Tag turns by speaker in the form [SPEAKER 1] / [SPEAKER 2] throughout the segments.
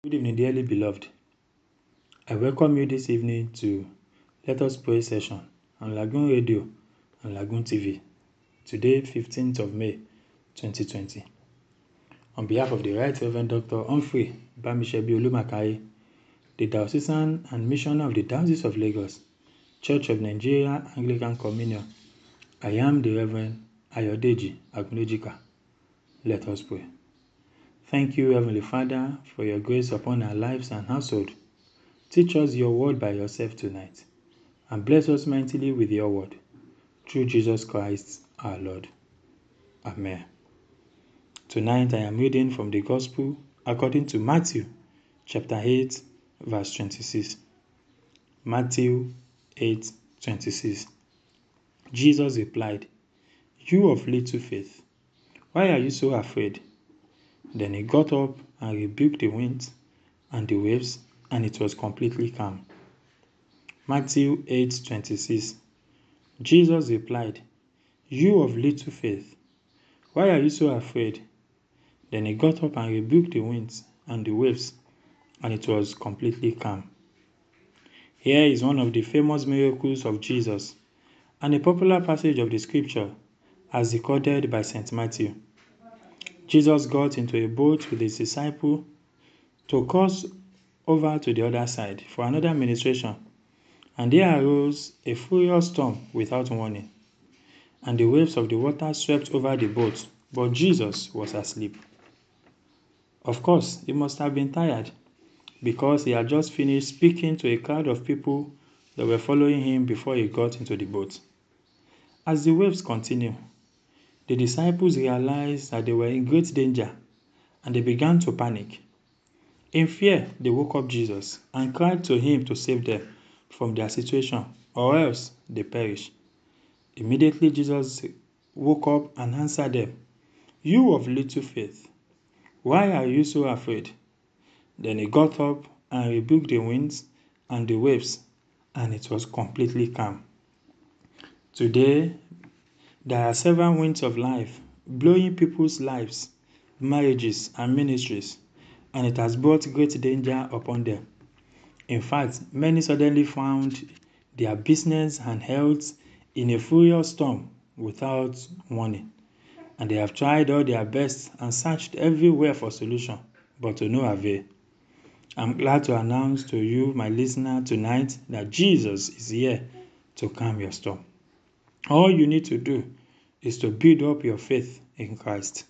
[SPEAKER 1] Good evening, dearly beloved. I welcome you this evening to Let Us Pray session on Lagoon Radio and Lagoon TV. Today, 15th of May, 2020. On behalf of the Right Reverend Dr. Humphrey Bamishebi Olumakai, the Diocesan and Missioner of the Diocese of Lagos, Church of Nigeria Anglican Communion, I am the Reverend Ayodeji Agunlejika. Let us pray. Thank you, Heavenly Father, for your grace upon our lives and household. Teach us your word by yourself tonight, and bless us mightily with your word, through Jesus Christ our Lord. Amen. Tonight I am reading from the Gospel according to Matthew, chapter 8, verse 26. Matthew 8:26. Jesus replied, "You of little faith, why are you so afraid?" Then he got up and rebuked the winds and the waves, and it was completely calm. Matthew 8:26. Jesus replied, "You of little faith, why are you so afraid?" Then he got up and rebuked the winds and the waves, and it was completely calm. Here is one of the famous miracles of Jesus, and a popular passage of the scripture as recorded by St. Matthew. Jesus got into a boat with his disciple to cross over to the other side for another ministration, and there arose a furious storm without warning, and the waves of the water swept over the boat, but Jesus was asleep. Of course, he must have been tired, because he had just finished speaking to a crowd of people that were following him before he got into the boat. As the waves continued, the disciples realized that they were in great danger, and they began to panic. In fear, they woke up Jesus and cried to him to save them from their situation, or else they perish. Immediately Jesus woke up and answered them, "You of little faith, why are you so afraid?" Then he got up and rebuked the winds and the waves, and it was completely calm. Today, there are several winds of life blowing people's lives, marriages, and ministries, and it has brought great danger upon them. In fact, many suddenly found their business and health in a furious storm without warning, and they have tried all their best and searched everywhere for solution, but to no avail. I'm glad to announce to you, my listener, tonight that Jesus is here to calm your storm. All you need to do is to build up your faith in Christ.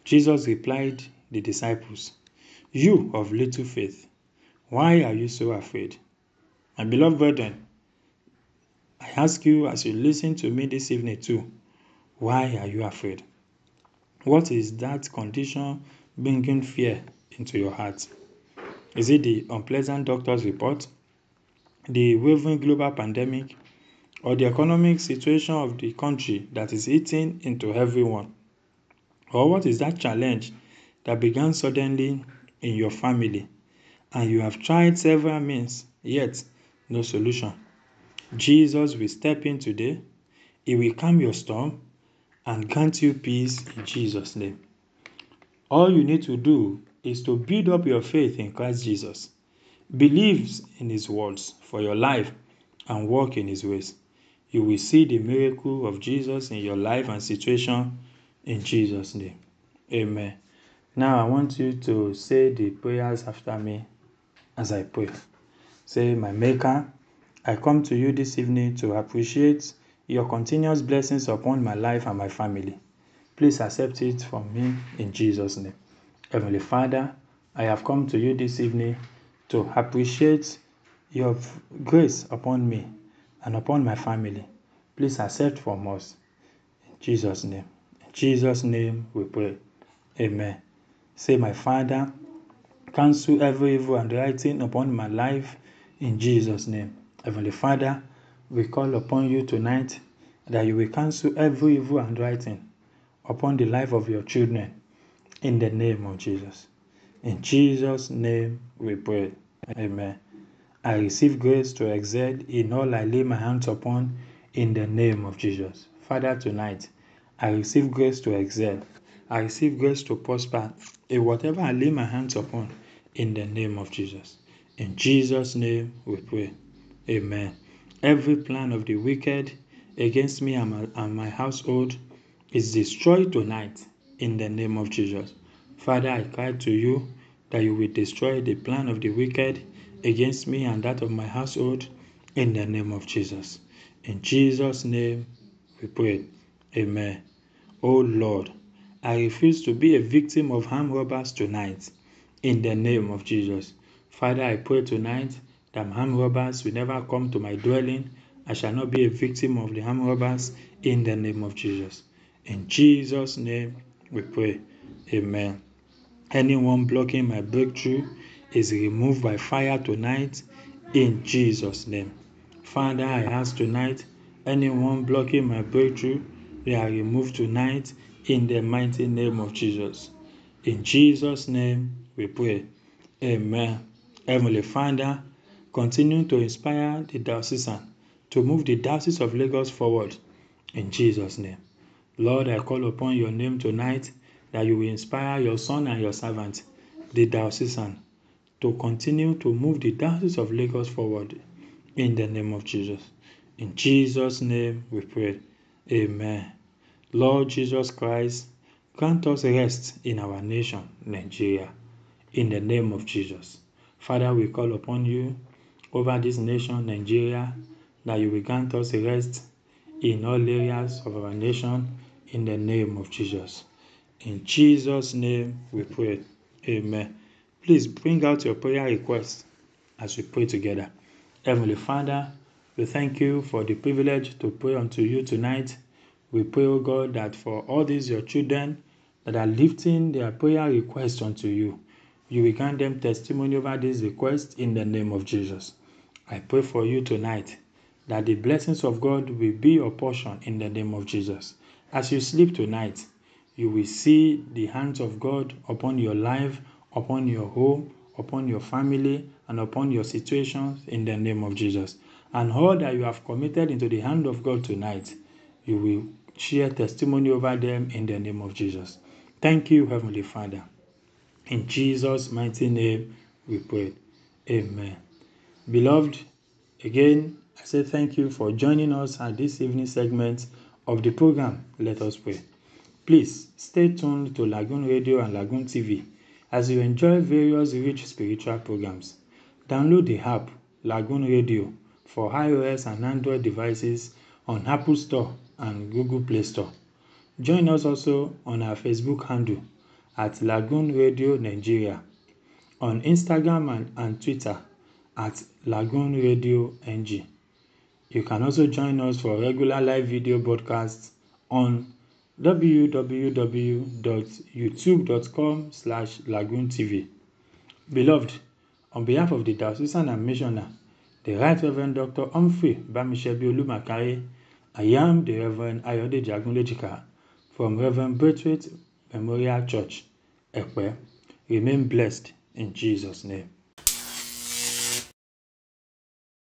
[SPEAKER 1] Jesus replied the disciples, "You of little faith, why are you so afraid?" My beloved brethren, I ask you as you listen to me this evening too, why are you afraid? What is that condition bringing fear into your heart? Is it the unpleasant doctor's report, the wavering global pandemic, or the economic situation of the country that is eating into everyone? Or what is that challenge that began suddenly in your family and you have tried several means, yet no solution? Jesus will step in today. He will calm your storm and grant you peace in Jesus' name. All you need to do is to build up your faith in Christ Jesus, believe in his words for your life, and walk in his ways. You will see the miracle of Jesus in your life and situation in Jesus' name. Amen. Now I want you to say the prayers after me as I pray. Say, "My Maker, I come to you this evening to appreciate your continuous blessings upon my life and my family. Please accept it from me in Jesus' name. Heavenly Father, I have come to you this evening to appreciate your grace upon me and upon my family. Please accept from us in Jesus' name. In Jesus' name we pray. Amen." Say, "My Father, cancel every evil handwriting upon my life in Jesus' name." Heavenly Father, we call upon you tonight that you will cancel every evil handwriting upon the life of your children in the name of Jesus. In Jesus' name we pray. Amen. I receive grace to excel in all I lay my hands upon in the name of Jesus. Father, tonight, I receive grace to excel. I receive grace to prosper in whatever I lay my hands upon in the name of Jesus. In Jesus' name we pray. Amen. Every plan of the wicked against me and my household is destroyed tonight in the name of Jesus. Father, I cry to you that you will destroy the plan of the wicked against me and that of my household in the name of Jesus. In Jesus' name we pray. Amen. Oh Lord, I refuse to be a victim of armed robbers tonight in the name of Jesus. Father, I pray tonight that armed robbers will never come to my dwelling. I shall not be a victim of the armed robbers in the name of Jesus. In Jesus' name we pray. Amen. Anyone blocking my breakthrough is removed by fire tonight in Jesus' name. Father, I ask tonight, anyone blocking my breakthrough, they are removed tonight in the mighty name of Jesus. In Jesus' name we pray. Amen. Heavenly Father, continue to inspire the diocesan to move the Diocese of Lagos forward in Jesus' name. Lord, I call upon your name tonight that you will inspire your son and your servant, the diocesan, to continue to move the Diocese of Lagos forward in the name of Jesus. In Jesus' name we pray. Amen. Lord Jesus Christ, grant us rest in our nation, Nigeria, in the name of Jesus. Father, we call upon you over this nation, Nigeria, that you will grant us rest in all areas of our nation in the name of Jesus. In Jesus' name we pray. Amen. Please bring out your prayer requests as we pray together. Heavenly Father, we thank you for the privilege to pray unto you tonight. We pray, O God, that for all these your children that are lifting their prayer requests unto you, you will grant them testimony over these requests in the name of Jesus. I pray for you tonight that the blessings of God will be your portion in the name of Jesus. As you sleep tonight, you will see the hands of God upon your life, upon your home, upon your family, and upon your situations in the name of Jesus. And all that you have committed into the hand of God tonight, you will share testimony over them in the name of Jesus. Thank you, Heavenly Father. In Jesus' mighty name we pray. Amen. Beloved, again, I say thank you for joining us at this evening segment of the program, Let Us Pray. Please stay tuned to Lagoon Radio and Lagoon TV as you enjoy various rich spiritual programs. Download the app Lagoon Radio for iOS and Android devices on Apple Store and Google Play Store. Join us also on our Facebook handle at Lagoon Radio Nigeria, on Instagram and Twitter at Lagoon Radio NG. You can also join us for regular live video broadcasts on www.youtube.com/LagoonTV. Beloved, on behalf of the diocesan and missioner, the Right Reverend Dr. Humphrey Bamishebi Olumakare, I am the Reverend Ayodeji Agunlejika from Reverend Braithwaite Memorial Church, Ekpe. Remain blessed in Jesus' name.